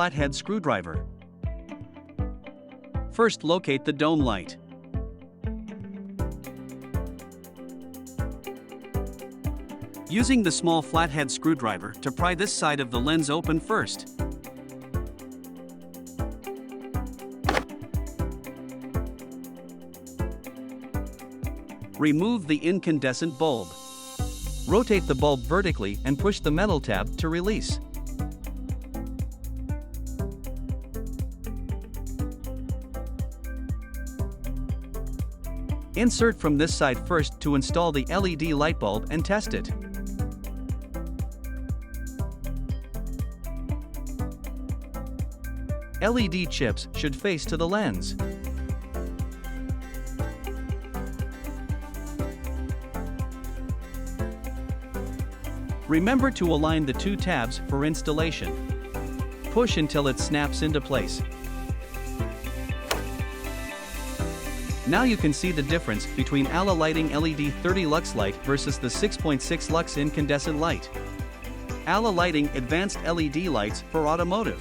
flathead screwdriver. First, locate the dome light. Using the small flathead screwdriver to pry this side of the lens open first. Remove the incandescent bulb. Rotate the bulb vertically and push the metal tab to release. Insert from this side first to install the LED light bulb and test it. LED chips should face to the lens. Remember to align the two tabs for installation. Push until it snaps into place. Now you can see the difference between ALA Lighting LED 30 Lux light versus the 6.6 Lux incandescent light. ALA Lighting Advanced LED lights for automotive.